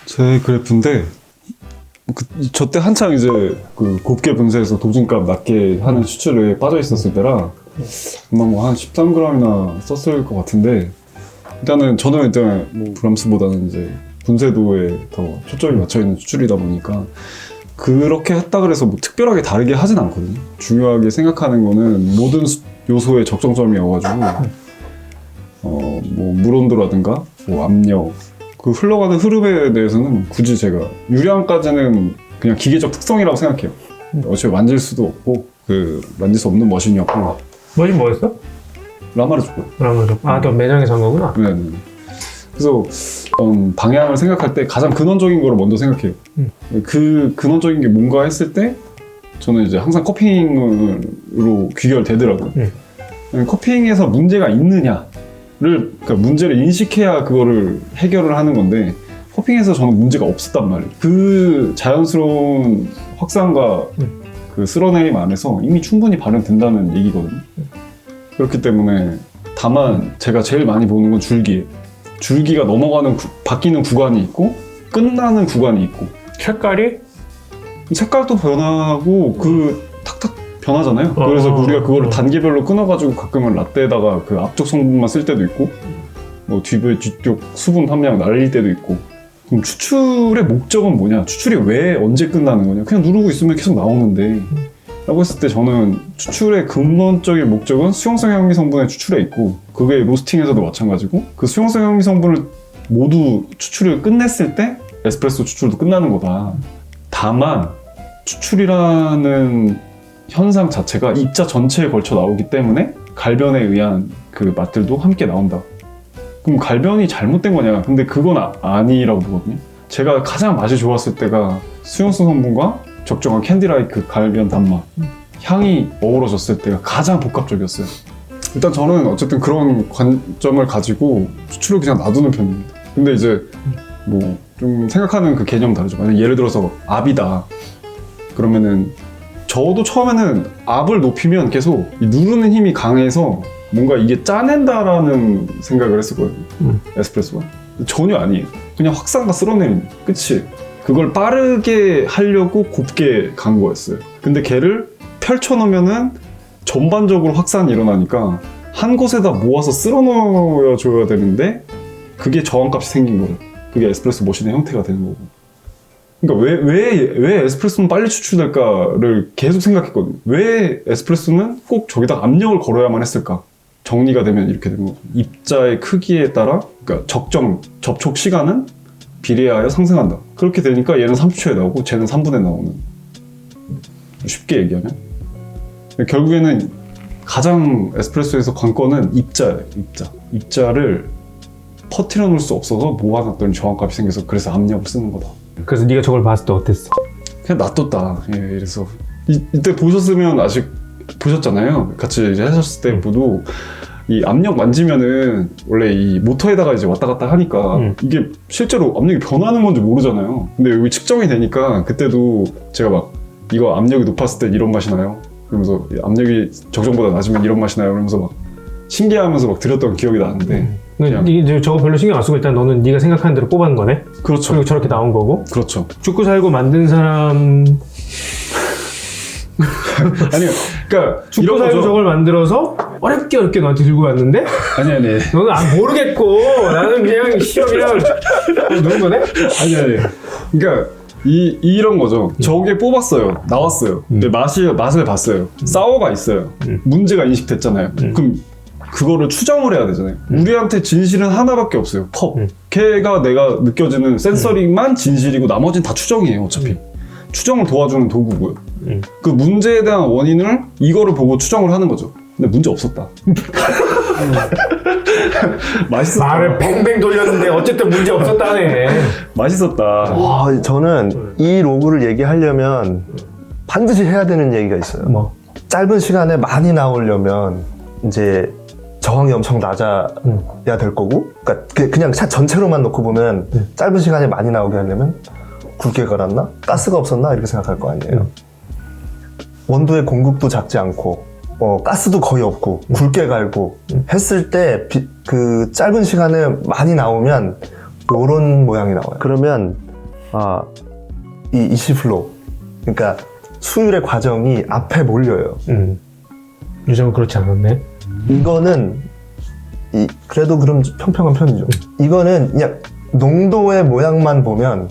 제 그래프인데 저 때 한창 이제 그 곱게 분쇄해서 도진값 낮게 하는 추출에 빠져 있었을 때라 아마 뭐 한 13g이나 썼을 것 같은데, 일단은 저는 일단 뭐 브람스보다는 이제 분쇄도에 더 초점이 맞춰 있는 추출이다 보니까 그렇게 했다 그래서 뭐 특별하게 다르게 하진 않거든요. 중요하게 생각하는 거는 모든 요소의 적정점이어가지고 뭐 물온도라든가 뭐 압력, 그 흘러가는 흐름에 대해서는 굳이 제가 유량까지는 그냥 기계적 특성이라고 생각해요. 어차피 만질 수도 없고 만질 수 없는 머신이었고. 머신 뭐였어? 라마르주고요. 라마르. 아, 또 매장에 산 거구나. 네. 그래서 방향을 생각할 때 가장 근원적인 거를 먼저 생각해요. 그 근원적인 게 뭔가 했을 때 저는 이제 항상 커핑으로 귀결되더라고요. 커핑에서 문제가 있느냐를, 그러니까 문제를 인식해야 그거를 해결을 하는 건데, 커핑에서 저는 문제가 없었단 말이에요. 그 자연스러운 확산과 그 쓸어내림 안에서 이미 충분히 발현된다는 얘기거든요. 그렇기 때문에 다만 제가 제일 많이 보는 건 줄기예요. 줄기가 넘어가는 바뀌는 구간이 있고 끝나는 구간이 있고, 색깔도 변하고 탁탁 변하잖아요. 그래서 우리가 그거를 단계별로 끊어가지고 가끔은 라떼에다가 그 앞쪽 성분만 쓸 때도 있고, 뭐 뒤쪽 수분 함량 날릴 때도 있고. 그럼 추출의 목적은 뭐냐? 추출이 왜 언제 끝나는 거냐? 그냥 누르고 있으면 계속 나오는데 라고 했을 때 저는 추출의 근본적인 목적은 수용성 향미 성분의 추출에 있고, 그게 로스팅에서도 마찬가지고, 그 수용성 향미 성분을 모두 추출을 끝냈을 때 에스프레소 추출도 끝나는 거다. 다만 추출이라는 현상 자체가 입자 전체에 걸쳐 나오기 때문에 갈변에 의한 그 맛들도 함께 나온다. 그럼 갈변이 잘못된 거냐? 근데 그건 아니라고 보거든요. 제가 가장 맛이 좋았을 때가 수용성 성분과 적정한 캔디라이크 갈변 단맛, 향이 어우러졌을 때가 가장 복합적이었어요. 일단 저는 어쨌든 그런 관점을 가지고 추출을 그냥 놔두는 편입니다. 근데 이제 뭐 좀 생각하는 그 개념 다르죠. 만약 예를 들어서 압이다 그러면은, 저도 처음에는 압을 높이면 계속 누르는 힘이 강해서 뭔가 이게 짜낸다라는 생각을 했었거든요. 에스프레소가. 전혀 아니에요. 그냥 확산과 쓸어내림 끝이. 그걸 빠르게 하려고 곱게 간 거였어요. 근데 걔를 펼쳐놓으면은 전반적으로 확산이 일어나니까 한 곳에다 모아서 쓸어넣어줘야 되는데 그게 저항값이 생긴 거예요. 그게 에스프레소 머신의 형태가 되는 거고. 그러니까 왜 에스프레소는 빨리 추출될까를 계속 생각했거든요. 왜 에스프레소는 꼭 저기다 압력을 걸어야만 했을까? 정리가 되면 이렇게 되는 거죠. 입자의 크기에 따라, 그러니까 적정 접촉 시간은 비례하여 상승한다. 그렇게 되니까 얘는 30초에 나오고 쟤는 3분에 나오는. 쉽게 얘기하면. 결국에는 가장 에스프레소에서 관건은 입자예요. 입자를 퍼뜨려 놓을 수 없어서 모아놨더니 저항값이 생겨서 그래서 압력을 쓰는 거다. 그래서 네가 저걸 봤을 때 어땠어? 그냥 놔뒀다. 예, 이래서 이때 보셨으면 아직 보셨잖아요. 같이 이제 하셨을 때도 이 압력 만지면은 원래 이 모터에다가 이제 왔다 갔다 하니까 이게 실제로 압력이 변하는 건지 모르잖아요. 근데 여기 측정이 되니까 그때도 제가 막 이거 압력이 높았을 때 이런 맛이 나요. 그러면서 압력이 적정보다 낮으면 이런 맛이 나요. 그러면서 막 신기해하면서 막 드렸던 기억이 나는데. 이제 저거 별로 신경 안 쓰고 일단 너는 네가 생각하는 대로 뽑은 거네? 그렇죠. 그리고 저렇게 나온 거고? 그렇죠. 죽고 살고 만든 사람... 아니요. 그러니까 죽고 살고 저걸 만들어서 어렵게 너한테 들고 왔는데? 아니. 너는 모르겠고 나는 그냥 시험이랑 노는 거네? 아니. 그러니까 이런 거죠. 저게 뽑았어요. 나왔어요. 근데 맛을 봤어요. 사워가 있어요. 문제가 인식됐잖아요. 그럼 그거를 추정을 해야 되잖아요. 우리한테 진실은 하나밖에 없어요. 컵. 걔가 내가 느껴지는 센서링만 진실이고 나머지는 다 추정이에요. 어차피. 추정을 도와주는 도구고요. 그 문제에 대한 원인을 이거를 보고 추정을 하는 거죠. 근데 문제 없었다. 맛있었다. 말을 뱅뱅 돌렸는데 어쨌든 문제 없었다네. 맛있었다. 와, 저는 이 로그를 얘기하려면 반드시 해야 되는 얘기가 있어요. 뭐? 짧은 시간에 많이 나오려면 이제 저항이 엄청 낮아야 될 거고, 그러니까 그냥 차 전체로만 놓고 보면 짧은 시간에 많이 나오게 하려면 굵게 갈았나? 가스가 없었나? 이렇게 생각할 거 아니에요. 원두의 공급도 작지 않고 가스도 거의 없고 굵게 갈고 했을 때 그 짧은 시간에 많이 나오면 요런 모양이 나와요. 그러면 이 이시플로우, 그러니까 수율의 과정이 앞에 몰려요. 유정은 그렇지 않았네. 이거는 그래도 그럼 평평한 편이죠. 이거는 그냥 농도의 모양만 보면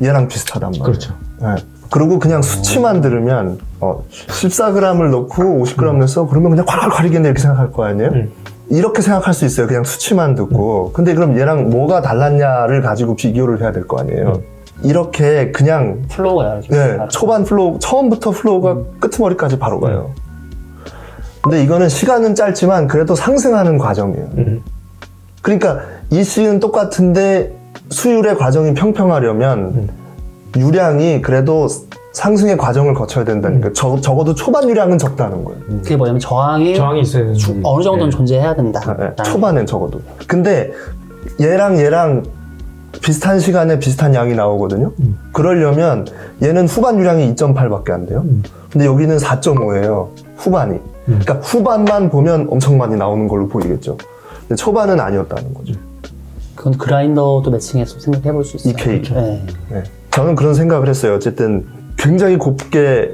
얘랑 비슷하단 말이에요. 그렇죠. 네. 그리고 그냥 수치만 들으면 14g을 넣고 50g 냈어? 그러면 그냥 콸콸 콸이겠네 이렇게 생각할 거 아니에요? 이렇게 생각할 수 있어요. 그냥 수치만 듣고. 근데 그럼 얘랑 뭐가 달랐냐를 가지고 비교를 해야 될 거 아니에요. 이렇게 그냥 플로우가 다르죠. 네, 초반 플로우, 처음부터 플로우가 끄트머리까지 바로 가요. 근데 이거는 시간은 짧지만 그래도 상승하는 과정이에요. 그러니까 이 C는 똑같은데 수율의 과정이 평평하려면 유량이 그래도 상승의 과정을 거쳐야 된다니까. 적어도 초반 유량은 적다는 거예요. 그게 뭐냐면 저항이 있어야 되는 어느 정도는 존재해야 된다. 네, 초반엔 적어도. 근데 얘랑 비슷한 시간에 비슷한 양이 나오거든요. 그러려면 얘는 후반 유량이 2.8밖에 안 돼요. 근데 여기는 4.5예요. 후반이. 그러니까 후반만 보면 엄청 많이 나오는 걸로 보이겠죠. 근데 초반은 아니었다는 거죠. 그건 그라인더도 매칭해서 생각해 볼 수 있어요. EK. 네. 네. 저는 그런 생각을 했어요. 어쨌든 굉장히 곱게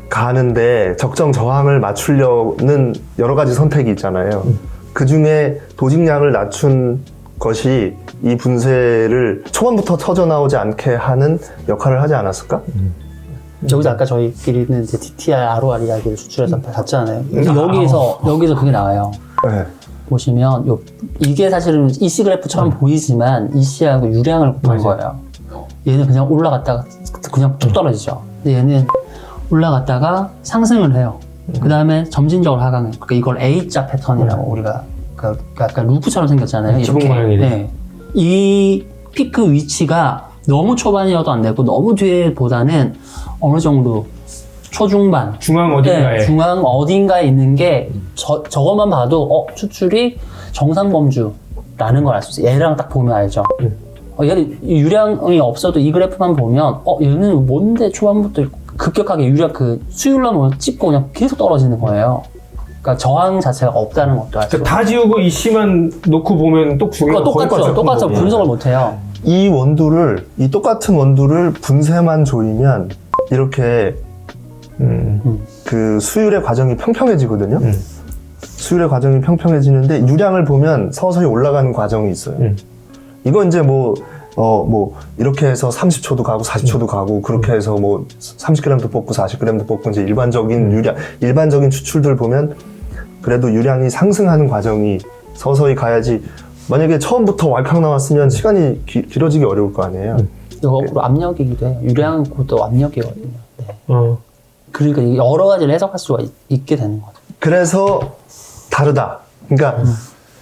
가는데 적정 저항을 맞추려는 여러 가지 선택이 있잖아요. 그 중에 도직량을 낮춘 것이 이 분쇄를 초반부터 터져 나오지 않게 하는 역할을 하지 않았을까? 여기서 아까 저희끼리는 이제 DTR, ROR 이야기를 수출해서 봤잖아요. 여기서 그게 나와요. 네. 보시면 이게 사실은 EC 그래프처럼 보이지만 EC하고 유량을 곱한 거예요. 얘는 그냥 올라갔다가 그냥 뚝 떨어지죠. 근데 얘는 올라갔다가 상승을 해요. 그 다음에 점진적으로 하강해요. 그러니까 이걸 A자 패턴이라고 우리가 약간 루프처럼 생겼잖아요. 지붕 모양이네. 네. 이 피크 위치가 너무 초반이어도 안 되고 너무 뒤에보다는 어느 정도 초중반 중앙 어딘가에. 네, 중앙 어딘가에 있는 게 저것만 봐도 추출이 정상 범주라는 걸 알 수 있어요. 얘랑 딱 보면 알죠. 얘는 유량이 없어도 이 그래프만 보면 얘는 뭔데 초반부터 급격하게 유량 그 수율로 찝고 그냥 계속 떨어지는 거예요. 그러니까 저항 자체가 없다는 것도 알 수 있어요. 다 지우고 이 C만 놓고 보면 똑같죠. 분석을 못 해요. 이 똑같은 원두를 분쇄만 조이면 이렇게 그 수율의 과정이 평평해지거든요. 수율의 과정이 평평해지는데 유량을 보면 서서히 올라가는 과정이 있어요. 이거 이제 이렇게 해서 30초도 가고 40초도 가고 그렇게 해서 30g도 뽑고 40g도 뽑고 이제 일반적인 추출들 보면 그래도 유량이 상승하는 과정이 서서히 가야지. 만약에 처음부터 왈칵 나왔으면 시간이 길어지기 어려울 거 아니에요. 거꾸로 압력이기도 해요. 유량 곧 압력이거든요. 네. 그러니까 여러 가지를 해석할 수가 있게 되는 거죠. 그래서 다르다. 그러니까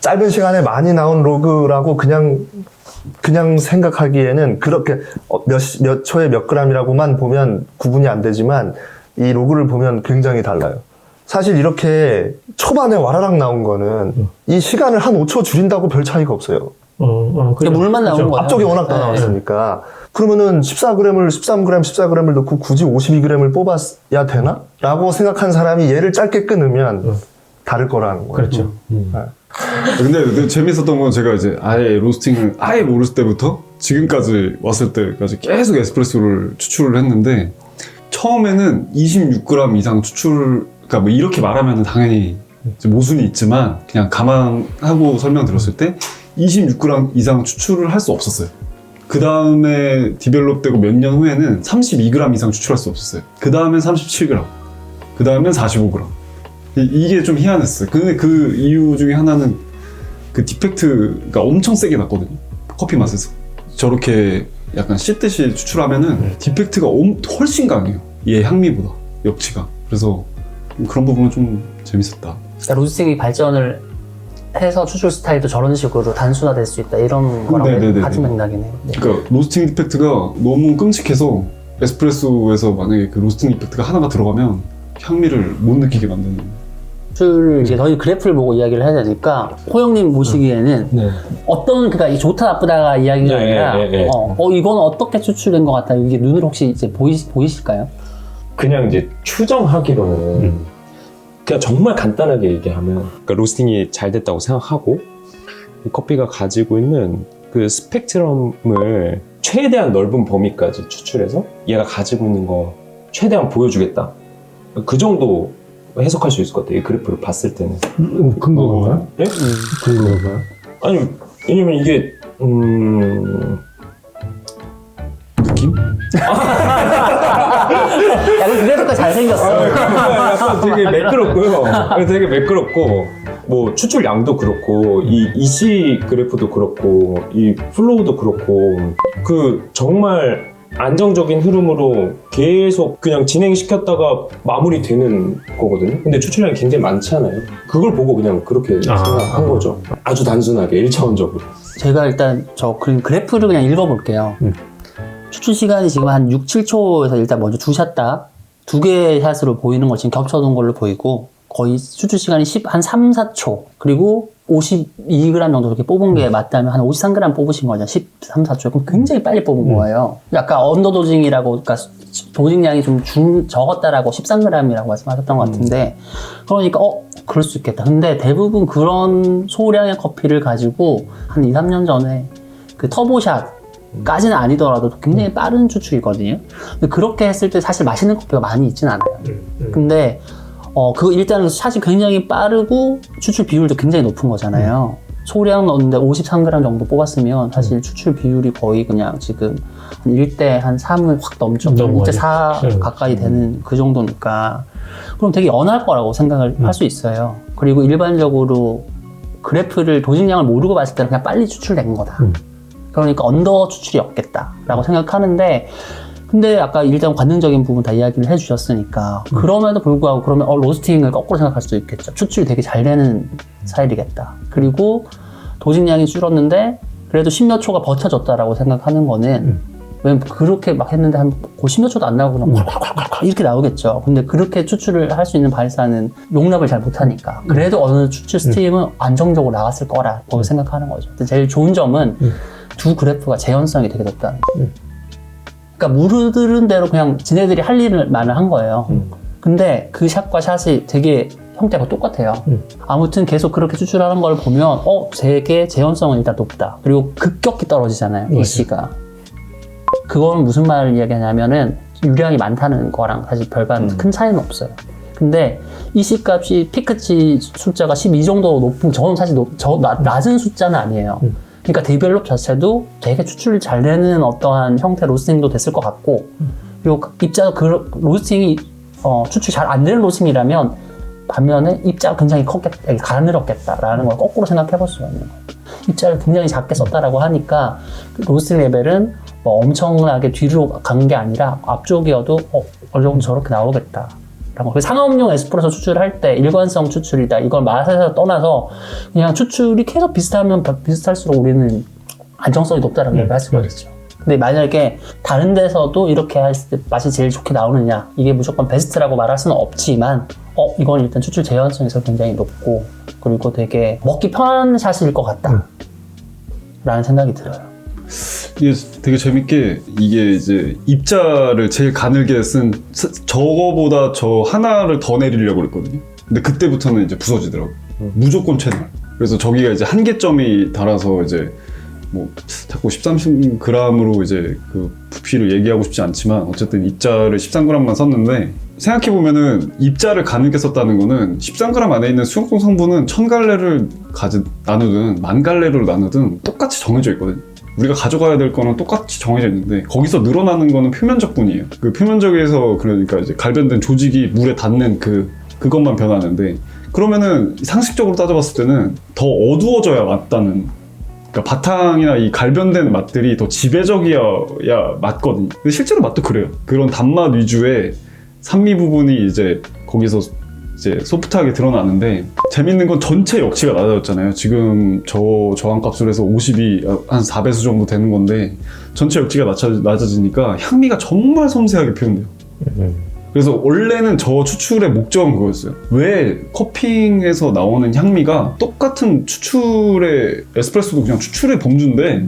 짧은 시간에 많이 나온 로그라고 그냥 생각하기에는 그렇게 몇 초에 몇 g이라고만 보면 구분이 안 되지만 이 로그를 보면 굉장히 달라요. 사실 이렇게 초반에 와라락 나온 거는 이 시간을 한 5초 줄인다고 별 차이가 없어요. 그냥 물만 나오는 거예요. 앞쪽에 워낙 다 나왔으니까. 그러면은 13g, 14g을 넣고 굳이 52g을 뽑아야 되나? 라고 생각한 사람이 얘를 짧게 끊으면 다를 거라는 거예요. 그렇죠. 근데 재밌었던 건 제가 이제 아예 로스팅을 아예 모를 때부터 지금까지 왔을 때까지 계속 에스프레소를 추출을 했는데 처음에는 26g 이상 그러니까 이렇게 말하면 당연히 모순이 있지만 그냥 감안하고 설명드렸을 때 26g 이상 추출을 할 수 없었어요. 그 다음에 디벨롭되고 몇 년 후에는 32g 이상 추출할 수 없었어요. 그 다음엔 37g, 그 다음엔 45g. 이게 좀 희한했어요. 근데 그 이유 중에 하나는 그 디펙트가 엄청 세게 났거든요. 커피 맛에서. 저렇게 약간 씻듯이 추출하면은 디펙트가 훨씬 강해요. 얘 향미보다, 역치가. 그래서 그런 부분은 좀 재밌었다. 그러니까 로스팅이 발전을 해서 추출 스타일도 저런 식으로 단순화될 수 있다 이런 거랑 같은 맥락이네요. 네. 그러니까 로스팅 디펙트가 너무 끔찍해서 에스프레소에서 만약에 그 로스팅 디펙트가 하나가 들어가면 향미를 못 느끼게 만드는. 추출 이제 저희 그래프를 보고 이야기를 해야 되니까 호영님 보시기에는 어떤 그러니까 좋다 나쁘다가 이야기가 아니라 이건 어떻게 추출된 것 같다 이게 눈으로 혹시 이제 보이실까요? 그냥 이제 추정하기로는 그냥 정말 간단하게 얘기하면 그러니까 로스팅이 잘 됐다고 생각하고 이 커피가 가지고 있는 그 스펙트럼을 최대한 넓은 범위까지 추출해서 얘가 가지고 있는 거 최대한 보여주겠다. 그 정도 해석할 수 있을 것 같아요. 이 그래프를 봤을 때는. 근거가 뭐야? 네? 근거가 뭐야? 아니, 왜냐면 이게 느낌? 야, 그래도 잘생겼어. 약간 되게 매끄럽고요. 되게 매끄럽고 뭐 추출량도 그렇고 이 EC 그래프도 그렇고 이 플로우도 그렇고 그 정말 안정적인 흐름으로 계속 그냥 진행시켰다가 마무리되는 거거든요. 근데 추출량이 굉장히 많잖아요. 그걸 보고 그냥 그렇게 생각한 거죠. 아주 단순하게 1차원적으로. 제가 일단 저 그래프를 그냥 읽어볼게요. 추출 시간이 지금 한 6, 7초에서 일단 먼저 두 샷 딱, 두 개의 샷으로 보이는 거 지금 겹쳐둔 걸로 보이고, 거의 추출 시간이 한 3, 4초, 그리고 52g 정도 이렇게 뽑은 게 맞다면 한 53g 뽑으신 거죠. 13, 4초. 그럼 굉장히 빨리 뽑은 거예요. 약간 언더도징이라고, 그러니까 도징량이 좀 적었다라고 13g이라고 말씀하셨던 것 같은데, 그러니까, 그럴 수 있겠다. 근데 대부분 그런 소량의 커피를 가지고 한 2, 3년 전에 그 터보샷, 까지는 아니더라도 굉장히 빠른 추출이거든요. 근데 그렇게 했을 때 사실 맛있는 커피가 많이 있진 않아요. 근데 그 일단은 샷이 굉장히 빠르고 추출 비율도 굉장히 높은 거잖아요. 소량 넣었는데 53g 정도 뽑았으면 사실 추출 비율이 거의 그냥 지금 한 1대 한 3을 확 넘죠. 1대 4 가까이 되는 그 정도니까. 그럼 되게 연할 거라고 생각을 할 수 있어요. 그리고 일반적으로 그래프를 도징량을 모르고 봤을 때는 그냥 빨리 추출된 거다. 그러니까 언더 추출이 없겠다라고 생각하는데, 근데 아까 일단 관능적인 부분 다 이야기를 해주셨으니까 그럼에도 불구하고 그러면 로스팅을 거꾸로 생각할 수도 있겠죠. 추출이 되게 잘 되는 스타일이겠다. 그리고 도징량이 줄었는데 그래도 10몇 초가 버텨줬다라고 생각하는 거는 왜 그렇게 막 했는데 한 10몇 초도 안 나오고 그냥 콸콸콸콸 이렇게 나오겠죠. 근데 그렇게 추출을 할 수 있는 발사는 용납을 잘 못하니까 그래도 어느 추출 스팀은 안정적으로 나왔을 거라고 생각하는 거죠. 근데 제일 좋은 점은 두 그래프가 재현성이 되게 높다는 거예요. 그러니까 무르들은 대로 그냥 지네들이 할 일을 많이 한 거예요. 근데 그 샷과 샷이 되게 형태가 똑같아요. 아무튼 계속 그렇게 추출하는 걸 보면 되게 재현성은 일단 높다. 그리고 급격히 떨어지잖아요. EC가. 그거는 무슨 말을 이야기하냐면은 유량이 많다는 거랑 사실 별반 큰 차이는 없어요. 근데 EC 값이 피크치 숫자가 12 정도 높은, 저는 사실 낮은 숫자는 아니에요. 그러니까 데벨롭 자체도 되게 추출이 잘 되는 어떠한 형태 로스팅도 됐을 것 같고, 그리고 입자도 그 로스팅이 추출이 잘 안 되는 로스팅이라면 반면에 입자가 굉장히 가늘었겠다라는 걸 거꾸로 생각해 볼 수가 있는 거예요. 입자를 굉장히 작게 썼다라고 하니까 그 로스팅 레벨은 뭐 엄청나게 뒤로 간 게 아니라 앞쪽이어도 어느 정도 저렇게 나오겠다. 상업용 에스프레소 추출할 때 일관성 추출이다. 이걸 맛에서 떠나서 그냥 추출이 계속 비슷하면 비슷할수록 우리는 안정성이 높다라고 얘기할 수가 있죠. 근데 만약에 다른 데서도 이렇게 했을 때 맛이 제일 좋게 나오느냐, 이게 무조건 베스트라고 말할 수는 없지만 이건 일단 추출 재현성에서 굉장히 높고, 그리고 되게 먹기 편한 샷일 것 같다 라는 생각이 들어요. 이게 되게 재밌게, 이게 이제 입자를 제일 가늘게 쓴 저거보다 저 하나를 더 내리려고 그랬거든요. 근데 그때부터는 이제 부서지더라고요. 무조건 채널. 그래서 저기가 이제 한계점이 달아서 이제 뭐 자꾸 13g으로 이제 그 부피를 얘기하고 싶지 않지만 어쨌든 입자를 13g만 썼는데, 생각해보면은 입자를 가늘게 썼다는 거는 13g 안에 있는 수용성 성분은 1000갈래를 나누든 10,000갈래로 나누든 똑같이 정해져 있거든요. 우리가 가져가야 될 거는 똑같이 정해져 있는데 거기서 늘어나는 거는 표면적 뿐이에요. 그 표면적에서 그러니까 이제 갈변된 조직이 물에 닿는 그것만 변하는데, 그러면은 상식적으로 따져봤을 때는 더 어두워져야 맞다는, 그러니까 바탕이나 이 갈변된 맛들이 더 지배적이어야 맞거든요. 근데 실제로 맛도 그래요. 그런 단맛 위주의 산미 부분이 이제 거기서 이제 소프트하게 드러나는데, 재밌는 건 전체 역치가 낮아졌잖아요. 지금 저 저항값으로 해서 50이 한 4배수 정도 되는 건데, 전체 역치가 낮아지니까 향미가 정말 섬세하게 표현돼요. 그래서 원래는 저 추출의 목적은 그거였어요. 왜 커핑에서 나오는 향미가 똑같은 추출의, 에스프레소도 그냥 추출의 범주인데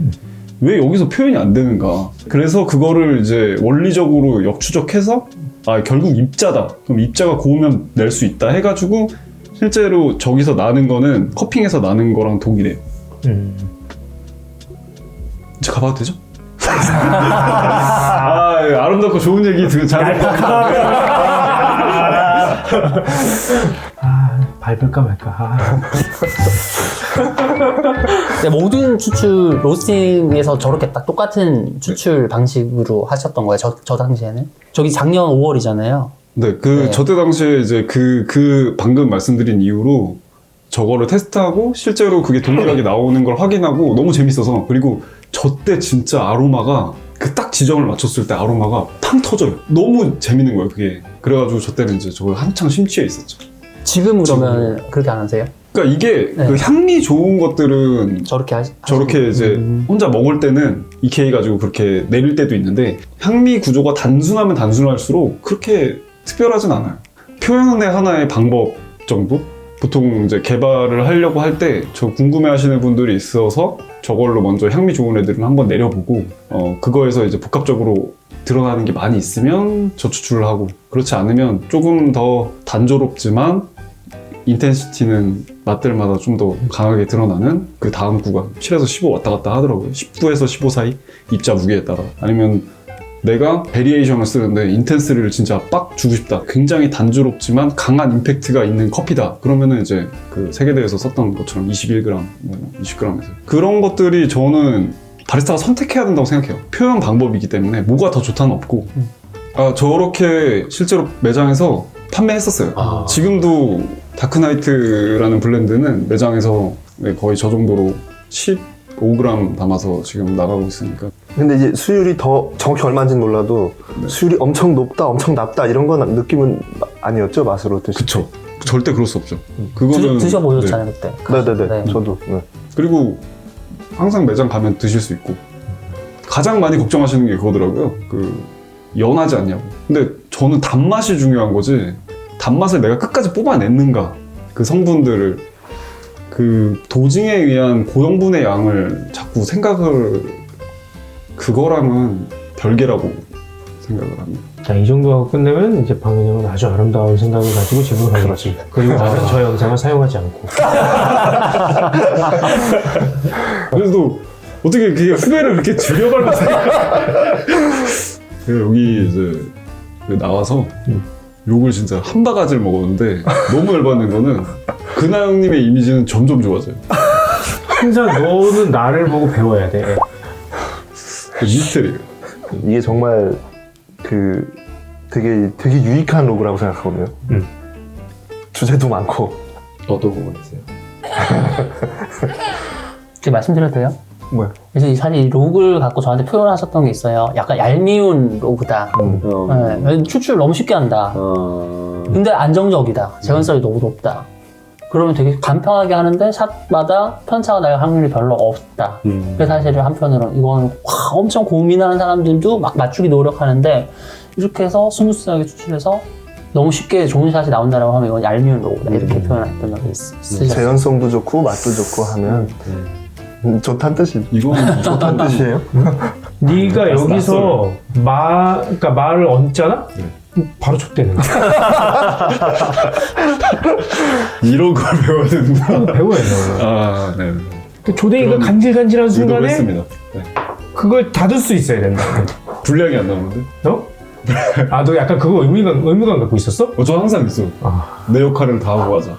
왜 여기서 표현이 안 되는가. 그래서 그거를 이제 원리적으로 역추적해서 결국 입자다. 그럼 입자가 고우면 낼 수 있다 해가지고 실제로 저기서 나는 거는 커핑에서 나는 거랑 동일해요. 이제 가봐도 되죠? 아름답고 좋은 얘기 잘 밟을까 말까. 근데 모든 추출 로스팅에서 저렇게 딱 똑같은 추출 방식으로 하셨던 거예요. 저 당시에는. 저기 작년 5월이잖아요. 네, 네. 저때 당시에 이제 그 방금 말씀드린 이유로 저거를 테스트하고 실제로 그게 동일하게 나오는 걸 확인하고 너무 재밌어서 그리고 저때 진짜 아로마가 그 딱 지점을 맞췄을 때 아로마가 팡 터져요. 너무 재밌는 거예요, 그게. 그래가지고 저 때는 이제 저거 한창 심취해 있었죠. 지금 그러면 그렇게 안 하세요? 그러니까 이게 네. 그 향미 좋은 것들은 저렇게 저렇게 이제 혼자 먹을 때는 EK 가지고 그렇게 내릴 때도 있는데 향미 구조가 단순하면 단순할수록 그렇게 특별하진 않아요. 표현의 하나의 방법 정도? 보통 이제 개발을 하려고 할 때 저 궁금해하시는 분들이 있어서 저걸로 먼저 향미 좋은 애들은 한번 내려보고 그거에서 이제 복합적으로 드러나는 게 많이 있으면 저추출을 하고 그렇지 않으면 조금 더 단조롭지만 인텐시티는 맛들마다 좀 더 강하게 드러나는 그 다음 구간 7에서 15 왔다 갔다 하더라고요. 19에서 15 사이 입자 무게에 따라 아니면 내가 베리에이션을 쓰는데 인텐스를 진짜 빡 주고 싶다. 굉장히 단조롭지만 강한 임팩트가 있는 커피다. 그러면은 이제 그 세계대에서 썼던 것처럼 21g, 20g에서 그런 것들이 저는 바리스타가 선택해야 된다고 생각해요. 표현 방법이기 때문에 뭐가 더 좋다는 없고 저렇게 실제로 매장에서 판매했었어요. 지금도 다크나이트라는 블렌드는 매장에서 거의 저 정도로 15g 담아서 지금 나가고 있으니까. 근데 이제 수율이 더 정확히 얼마인지는 몰라도 수율이 엄청 높다, 엄청 낮다 이런 건 느낌은 아니었죠, 맛으로 드실 때. 그쵸. 절대 그럴 수 없죠. 그거는 드셔보셨잖아요, 그때. 네네네. 네. 저도. 네. 그리고 항상 매장 가면 드실 수 있고 가장 많이 걱정하시는 게 그거더라고요. 연하지 않냐고. 근데 저는 단맛이 중요한 거지 단맛을 내가 끝까지 뽑아냈는가 그 성분들을 그 도징에 의한 고형분의 양을 자꾸 생각을 그거랑은 별개라고 생각을 합니다. 자, 이 정도 하고 끝내면 이제 방은영은 아주 아름다운 생각을 가지고 집으로 가겠지. 그리고 나는 저 영상을 사용하지 않고. 그래도 어떻게 그게 후배를 그렇게 줄여갈고 여기 이제 나와서 욕을 진짜 한 바가지를 먹었는데 너무 열받는 거는 그나 형님의 이미지는 점점 좋아져요. 항상 너는 나를 보고 배워야 돼. 그 미스터리예요. 이게 정말 되게 유익한 로그라고 생각하거든요. 주제도 많고. 어떤 부분이세요? 제가 말씀드려도 돼요? 뭐야? 그래서 사실 이 록을 갖고 저한테 표현하셨던 게 있어요. 약간 얄미운 로그다. 네, 추출 너무 쉽게 한다. 근데 안정적이다. 재현성이 너무 높다. 그러면 되게 간편하게 하는데 샷마다 편차가 날 확률이 별로 없다. 그래서 사실 한편으로는 이건 엄청 고민하는 사람들도 막 맞추기 노력하는데 이렇게 해서 스무스하게 추출해서 너무 쉽게 좋은 샷이 나온다라고 하면 이건 얄미운 로고다. 이렇게 표현했던 적이 있으셨어요. 재현성도 좋고 맛도 좋고 하면 좋다는 뜻이죠. 이건 좋다는 뜻이에요? 네가 여기서 그러니까 말을 얹잖아? 바로 촉대는 거야. 이런 걸 배워야 되는구나. 배워야 돼. 아, 네. 그 조댕이가 간질간질한 순간에 의도했습니다. 네. 그걸 닫을 수 있어야 된다. 분량이 안 나오는데? 너? 아, 너 약간 그거 의무감 갖고 있었어? 저 항상 있어. 내 역할을 다 하고 하자.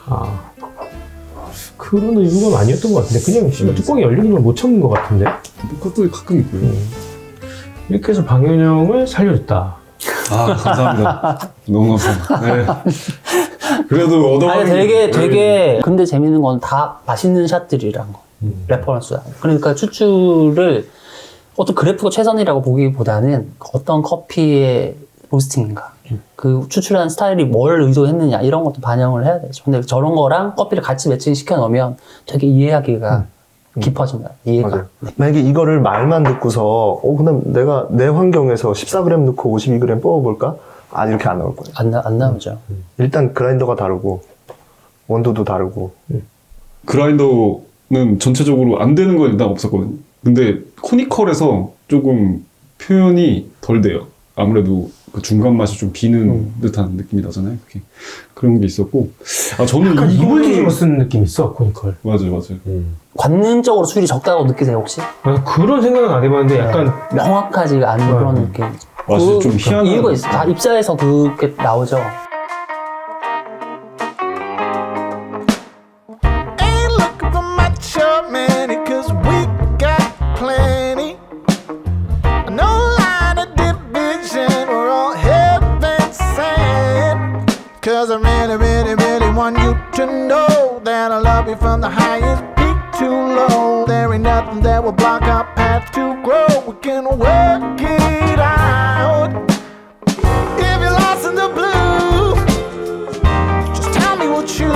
그런 의무감 아니었던 것 같은데 그냥 씨발 뚜껑이 열리는 걸 못 참는 것 같은데. 그것도 가끔 있고요. 이렇게 해서 방현영을 살려줬다. 아, 감사합니다. 너무 감사합니다. 네. 그래도 얻어가는 아니 게- 되게 근데 재밌는 건 다 맛있는 샷들이란 거. 레퍼런스야. 그러니까 추출을 어떤 그래프가 최선이라고 보기보다는 어떤 커피의 로스팅인가, 그 추출하는 스타일이 뭘 의도했느냐 이런 것도 반영을 해야 되죠. 근데 저런 거랑 커피를 같이 매칭시켜 놓으면 되게 이해하기가 깊어집니다. 이해가. 맞아요. 만약에 이거를 말만 듣고서 그럼 내가 내 환경에서 14g 넣고 52g 뽑아볼까? 이렇게 안 나올 거예요. 안 나오죠. 일단 그라인더가 다르고 원도도 다르고. 그라인더는 전체적으로 안 되는 건 일단 없었거든요. 근데 코니컬에서 조금 표현이 덜 돼요. 아무래도 그 중간 맛이 좀 비는 듯한 느낌이 나잖아요. 그게. 그런 게 있었고, 저는 약간 입을 이거를 뒤집어 쓰는 느낌이 있어 코니컬. 맞아요. 관능적으로 술이 적다고 느끼세요 혹시? 그런 생각은 안 해봤는데 약간 명확하지 않은 그런 느낌. 맛이 좀 희한한 이유가 있어. 다 입사해서 그게 나오죠. Ain't looking for much of many, cause we got plenty. No line of division, we're all heaven sent. Cause I really, really, really want you to know that I love you from the highest peak to low. There ain't nothing that will block our path to grow. We can work it out. If you're lost in the blue, just tell me we'll choose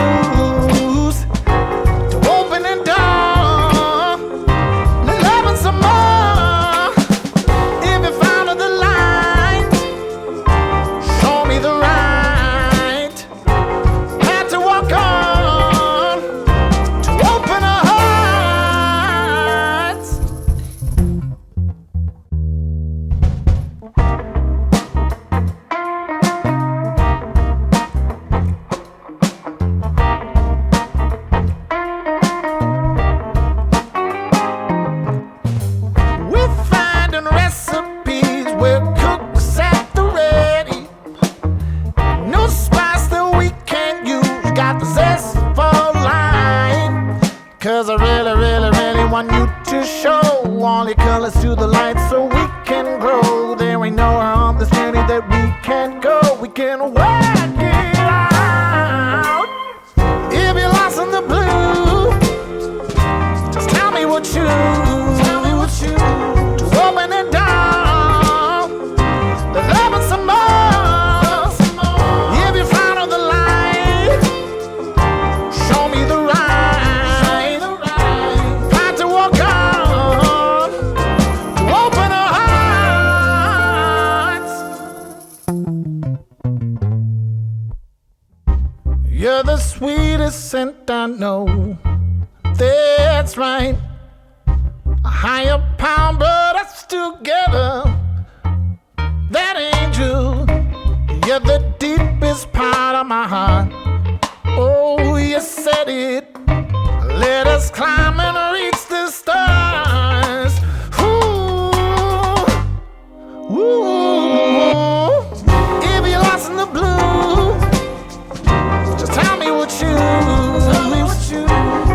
to open the door, loving some more. If you found the light, show me the right path to walk on, to open our hearts. We're finding recipes where cooks at the ready. No spice that we can't use. Got the zest for life. Cause I really, really, really want you to show all your colors to the light so we can grow. There ain't nowhere on this journey that we can't go. We can work it out. If you're lost in the blue, just tell me what you to open it down. The love and some more. If you found the light, show me the right path to walk on, to open our hearts. You're the sweetest scent I know. That's right. A higher power brought us together. That angel, you're the deepest part of my heart. Oh, you said it. Let us climb and reach the stars. Ooh, ooh. If you're lost in the blue, just tell me what you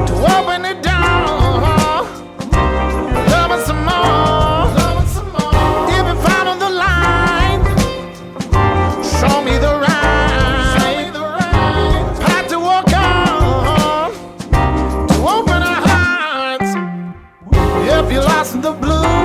to open it down. Loving some more. If you found the light, show me the right path to walk on, to open our hearts. If you're lost in the blue,